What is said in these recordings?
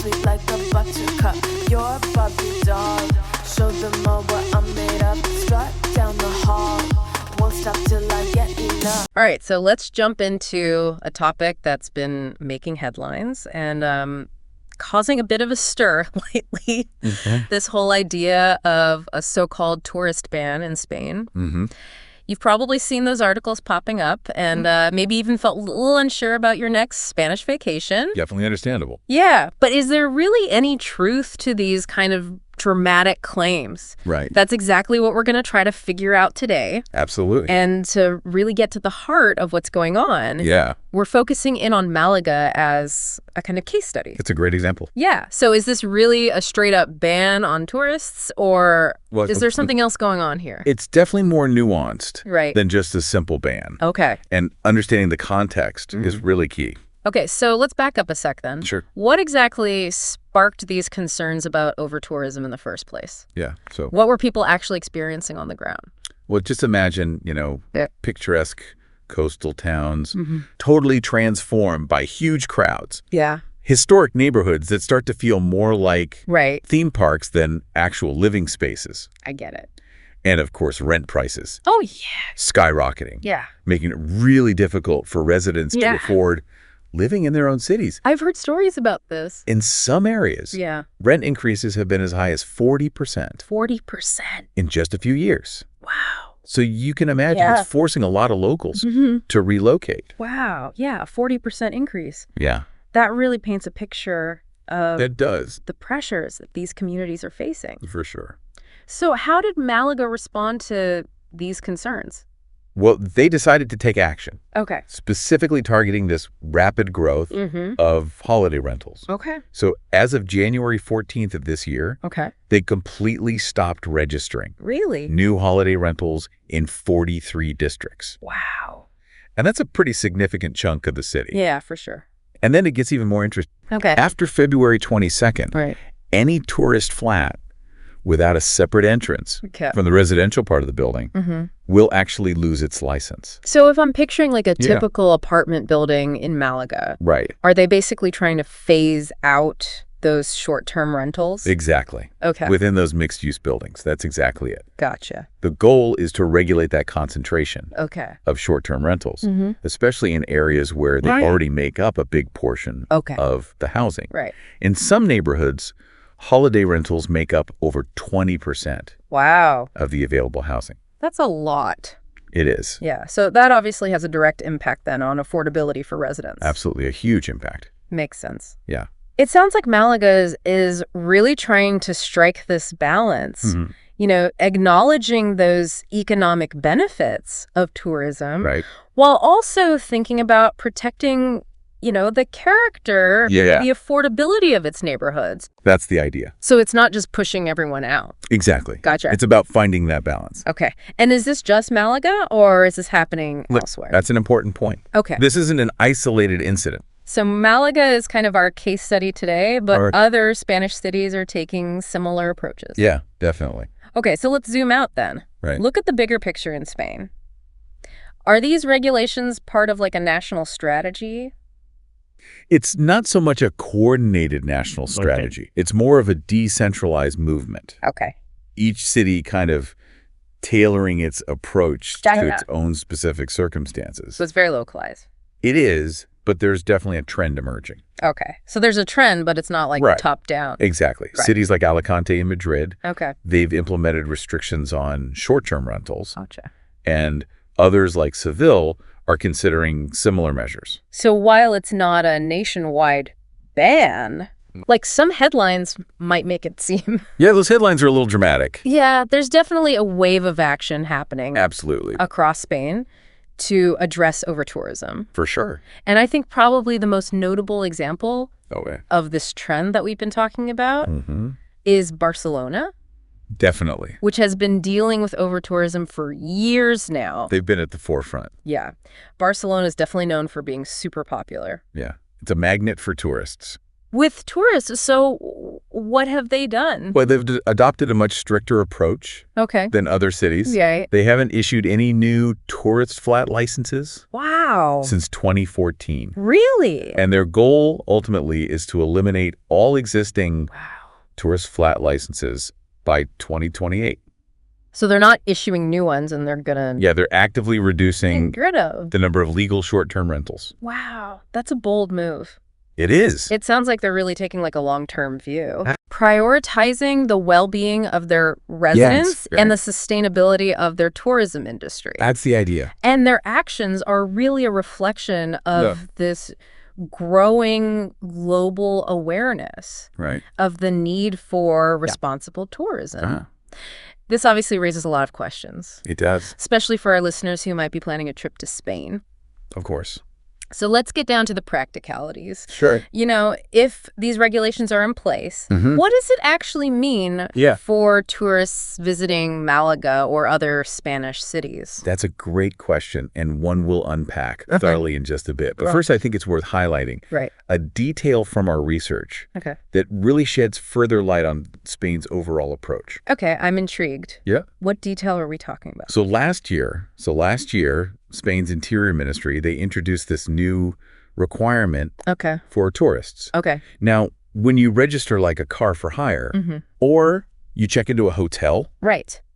sweet like a buttercup. You're a Barbie doll. Show them all what I'm made of. Strut down the hall. Won't stop till I get enough. All right, so let's jump into a topic that's been making headlines and causing a bit of a stir lately. This whole idea of a so-called tourist ban in Spain. You've probably seen those articles popping up and maybe even felt a little unsure about your next Spanish vacation. Definitely understandable. Yeah, but is there really any truth to these kind of dramatic claims? Right. That's exactly what we're going to try to figure out today. Absolutely. And to really get to the heart of what's going on, Yeah. we're focusing in on Malaga as a kind of case study. It's a great example. Yeah. So is this really a straight up ban on tourists, or is there something else going on here? It's definitely more nuanced Right. than just a simple ban. Okay. And understanding the context is really key. Okay, so let's back up a sec then. Sure. What exactly sparked these concerns about over-tourism in the first place? Yeah. So, What were people actually experiencing on the ground? well, just imagine, Yeah. picturesque coastal towns totally transformed by huge crowds. Yeah. Historic neighborhoods that start to feel more like Right. theme parks than actual living spaces. I get it. And, of course, rent prices Oh, yeah. skyrocketing, Yeah. making it really difficult for residents to afford living in their own cities. I've heard stories about this. In some areas, Yeah. rent increases have been as high as 40% 40%. in just a few years. Wow. So you can imagine Yeah. it's forcing a lot of locals to relocate. Wow. Yeah, a 40% increase. Yeah, That really paints a picture of that does, the pressures that these communities are facing. for sure. So how did Malaga respond to these concerns? Well, they decided to take action, Okay. specifically targeting this rapid growth of holiday rentals. Okay. So as of January 14th of this year, Okay. they completely stopped registering Really? new holiday rentals in 43 districts. Wow. And that's a pretty significant chunk of the city. Yeah, for sure. And then it gets even more interesting. Okay. After February 22nd, Right. any tourist flat without a separate entrance Okay. from the residential part of the building will actually lose its license. So if I'm picturing like a Yeah. typical apartment building in Malaga, Right. are they basically trying to phase out those short-term rentals? Exactly. Okay. Within those mixed-use buildings. That's exactly it. Gotcha. The goal is to regulate that concentration Okay. of short-term rentals, especially in areas where they Right. already make up a big portion Okay. of the housing. Right. In some neighborhoods, holiday rentals make up over 20% Wow. of the available housing. That's a lot. It is. Yeah. So that obviously has a direct impact then on affordability for residents. Absolutely a huge impact. Makes sense. Yeah. It sounds like Malaga is really trying to strike this balance, acknowledging those economic benefits of tourism Right. while also thinking about protecting, the character, Yeah. the affordability of its neighborhoods. That's the idea. So it's not just pushing everyone out. Exactly. Gotcha. It's about finding that balance. Okay. And is this just Malaga or is this happening elsewhere? That's an important point. Okay. This isn't an isolated incident. So Malaga is kind of our case study today, but Our- other Spanish cities are taking similar approaches. Yeah, definitely. Okay, so let's zoom out then. Right. Look at the bigger picture in Spain. Are these regulations part of like a national strategy? It's not so much a coordinated national strategy. It's more of a decentralized movement. Okay. Each city kind of tailoring its approach Gotcha. to its own specific circumstances. So it's very localized. It is, but there's definitely a trend emerging. Okay. So there's a trend, but it's not like Right. top down. Exactly. Right. Cities like Alicante and Madrid, Okay. they've implemented restrictions on short-term rentals, Gotcha. and others like Seville are considering similar measures. So while it's not a nationwide ban, like some headlines might make it seem. Yeah, those headlines are a little dramatic. Yeah, there's definitely a wave of action happening Absolutely. across Spain to address over-tourism. For sure. And I think probably the most notable example Oh, yeah. of this trend that we've been talking about Mm-hmm. is Barcelona, Definitely. which has been dealing with over-tourism for years now. They've been at the forefront. Yeah. Barcelona is definitely known for being super popular. Yeah. It's a magnet for tourists. With tourists, so what have they done? Well, they've adopted a much stricter approach Okay. than other cities. Yeah. They haven't issued any new tourist flat licenses Wow. since 2014. Really? And their goal ultimately is to eliminate all existing tourist flat licenses by 2028. So they're not issuing new ones, and they're gonna Yeah, they're actively reducing get rid of. the number of legal short-term rentals. Wow, that's a bold move. It is. It sounds like they're really taking like a long-term view. Prioritizing the well-being of their residents and the sustainability of their tourism industry. That's the idea. And their actions are really a reflection of this growing global awareness of the need for responsible tourism. This obviously raises a lot of questions. It does. Especially for our listeners who might be planning a trip to Spain. Of course. So let's get down to the practicalities. Sure. You know, if these regulations are in place, what does it actually mean for tourists visiting Malaga or other Spanish cities? That's a great question, and one we'll unpack thoroughly in just a bit. But first, I think it's worth highlighting a detail from our research that really sheds further light on Spain's overall approach. Okay, I'm intrigued. Yeah. What detail are we talking about? So last year, Spain's Interior Ministry, they introduced this new requirement for tourists. Okay. Now, when you register like a car for hire or you check into a hotel,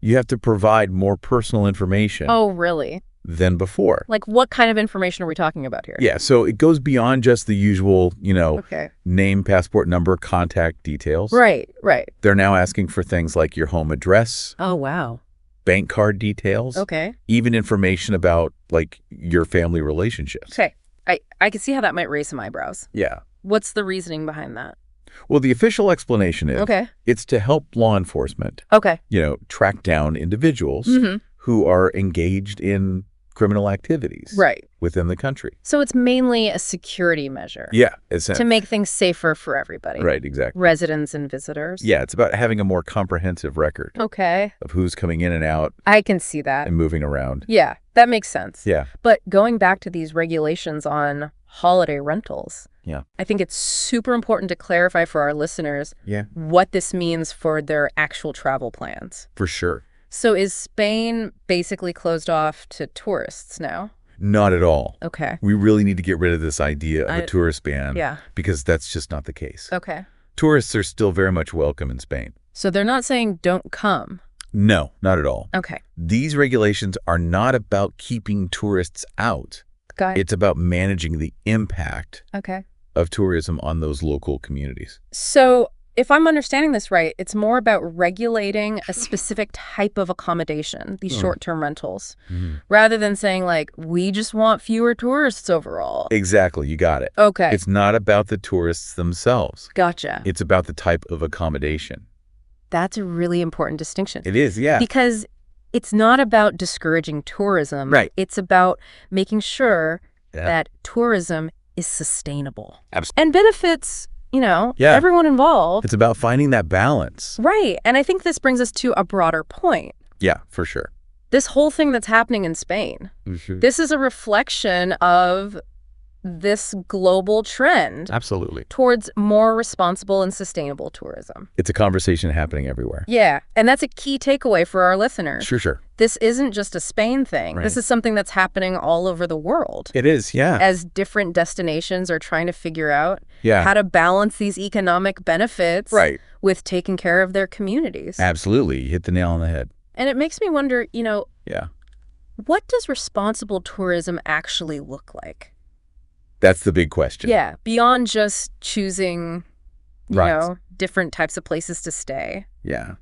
you have to provide more personal information Oh, really? than before. Like, what kind of information are we talking about here? Yeah, so it goes beyond just the usual, name, passport number, contact details. Right. They're now asking for things like your home address. Oh, wow. Bank card details. Okay. Even information about, like, your family relationships. Okay. I can see how that might raise some eyebrows. Yeah. What's the reasoning behind that? Well, the official explanation is it's to help law enforcement, track down individuals who are engaged in criminal activities within the country. So it's mainly a security measure. Yeah. To make things safer for everybody. Right, exactly. Residents and visitors. Yeah, it's about having a more comprehensive record of who's coming in and out. I can see that. And moving around. Yeah, that makes sense. Yeah. But going back to these regulations on holiday rentals, I think it's super important to clarify for our listeners what this means for their actual travel plans. For sure. So is Spain basically closed off to tourists now? Not at all. Okay. We really need to get rid of this idea of a tourist ban because that's just not the case. Okay. Tourists are still very much welcome in Spain. So they're not saying don't come? No, not at all. Okay. These regulations are not about keeping tourists out. Got it. It's about managing the impact of tourism on those local communities. So if I'm understanding this right, it's more about regulating a specific type of accommodation, these short-term rentals, rather than saying, like, we just want fewer tourists overall. Exactly. You got it. Okay. It's not about the tourists themselves. Gotcha. It's about the type of accommodation. That's a really important distinction. It is, yeah. Because it's not about discouraging tourism. Right. It's about making sure that tourism is sustainable. Absolutely. And benefits everyone involved. It's about finding that balance. Right. And I think this brings us to a broader point. Yeah, for sure. This whole thing that's happening in Spain, this is a reflection of this global trend. Absolutely. Towards more responsible and sustainable tourism. It's a conversation happening everywhere. Yeah. And that's a key takeaway for our listeners. Sure. This isn't just a Spain thing. Right. This is something that's happening all over the world. It is, yeah. As different destinations are trying to figure out how to balance these economic benefits with taking care of their communities. Absolutely. You hit the nail on the head. And it makes me wonder, what does responsible tourism actually look like? That's the big question. Yeah, beyond just choosing, different types of places to stay. Yeah.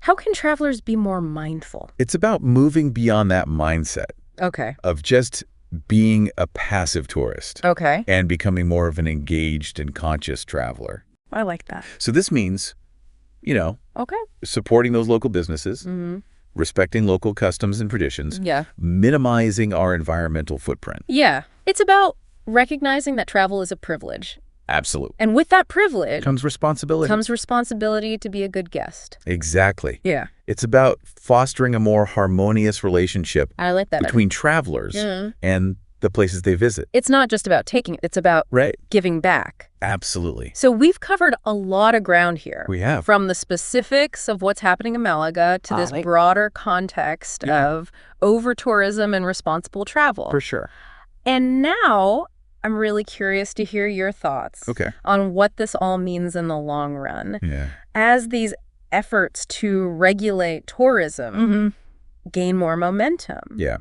How can travelers be more mindful? It's about moving beyond that mindset. Okay. Of just being a passive tourist. Okay. And becoming more of an engaged and conscious traveler. I like that. So this means, supporting those local businesses, respecting local customs and traditions, minimizing our environmental footprint. Yeah. It's about recognizing that travel is a privilege. Absolutely. And with that privilege comes responsibility. To be a good guest. Exactly. Yeah. It's about fostering a more harmonious relationship I like that between travelers and the places they visit. It's not just about taking it. It's about giving back. Absolutely. So we've covered a lot of ground here. We have. From the specifics of what's happening in Malaga to this broader context of over-tourism and responsible travel. For sure. And now I'm really curious to hear your thoughts on what this all means in the long run. Yeah. As these efforts to regulate tourism gain more momentum. Yeah.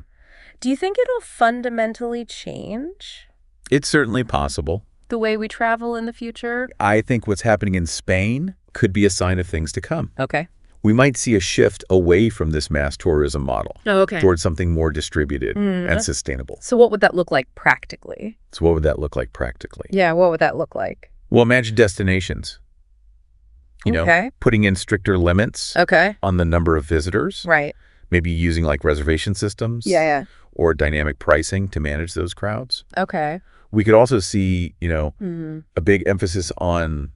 Do you think it'll fundamentally change It's certainly possible. the way we travel in the future? I think what's happening in Spain could be a sign of things to come. Okay. We might see a shift away from this mass tourism model towards something more distributed and sustainable. So what would that look like practically? So what would that look like practically? Yeah, what would that look like? Well, imagine destinations. You know, putting in stricter limits on the number of visitors. Right. Maybe using like reservation systems. Yeah. Or dynamic pricing to manage those crowds. Okay. We could also see, you know, a big emphasis on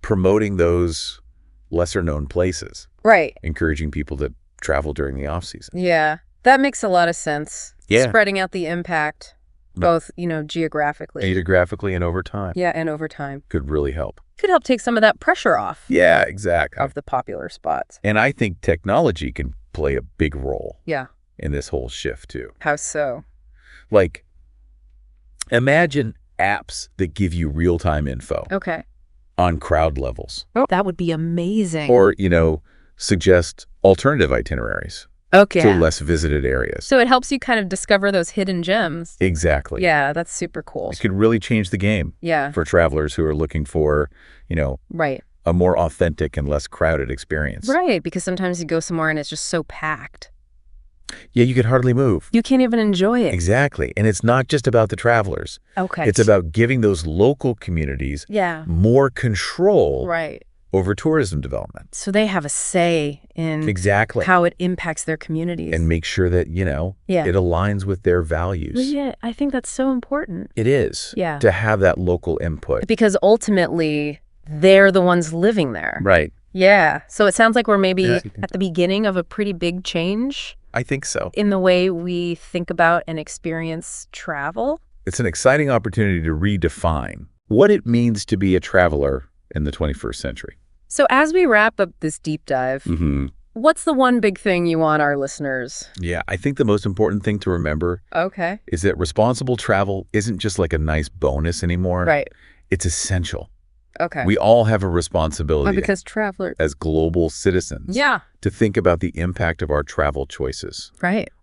promoting those lesser known places. Right. Encouraging people to travel during the off season. Yeah. That makes a lot of sense. Yeah. Spreading out the impact, both, you know, geographically. Geographically and over time. Yeah, and over time. Could really help. Could help take some of that pressure off. Yeah, exactly. Of the popular spots. And I think technology can play a big role. Yeah. In this whole shift too. How so? Like, imagine apps that give you real-time info. Okay. On crowd levels. Oh, that would be amazing. Or, you know, suggest alternative itineraries. Okay. To less visited areas. So it helps you kind of discover those hidden gems. Exactly. Yeah, that's super cool. It could really change the game. Yeah. For travelers who are looking for, you know, a more authentic and less crowded experience. Right, because sometimes you go somewhere and it's just so packed. Yeah, you could hardly move. You can't even enjoy it. Exactly. And it's not just about the travelers. Okay. It's about giving those local communities more control over tourism development. So they have a say in how it impacts their communities. And make sure that, you know, it aligns with their values. Well, yeah, I think that's so important. It is. Yeah. To have that local input. Because ultimately, they're the ones living there. Right. Yeah. So it sounds like we're maybe at the beginning of a pretty big change. I think so. In the way we think about and experience travel. It's an exciting opportunity to redefine what it means to be a traveler in the 21st century. So as we wrap up this deep dive, what's the one big thing you want our listeners? Yeah, I think the most important thing to remember is that responsible travel isn't just like a nice bonus anymore. Right. It's essential. Okay. We all have a responsibility because travelers as global citizens to think about the impact of our travel choices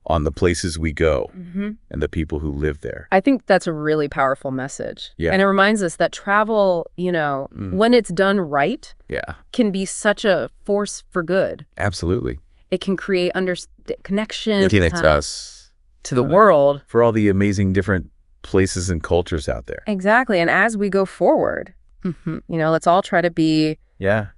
on the places we go and the people who live there. I think that's a really powerful message. Yeah. And it reminds us that travel, you know, when it's done right, can be such a force for good. Absolutely. It can create connection. It connects us to the world. For all the amazing different places and cultures out there. Exactly. And as we go forward, you know, let's all try to be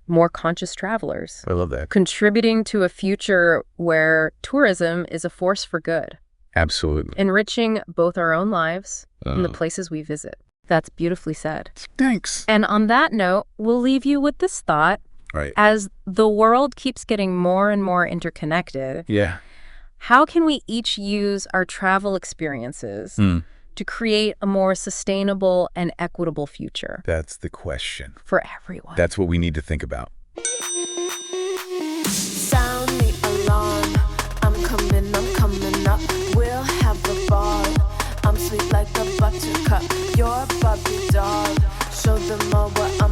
more conscious travelers. I love that. Contributing to a future where tourism is a force for good. Absolutely. Enriching both our own lives and the places we visit. That's beautifully said. Thanks. And on that note, we'll leave you with this thought. Right. As the world keeps getting more and more interconnected, how can we each use our travel experiences to create a more sustainable and equitable future? That's the question. For everyone. That's what we need to think about. Sound the alarm. I'm coming up. We'll have a ball. I'm sweet like a buttercup. You're a Barbie doll. Show them all what I'm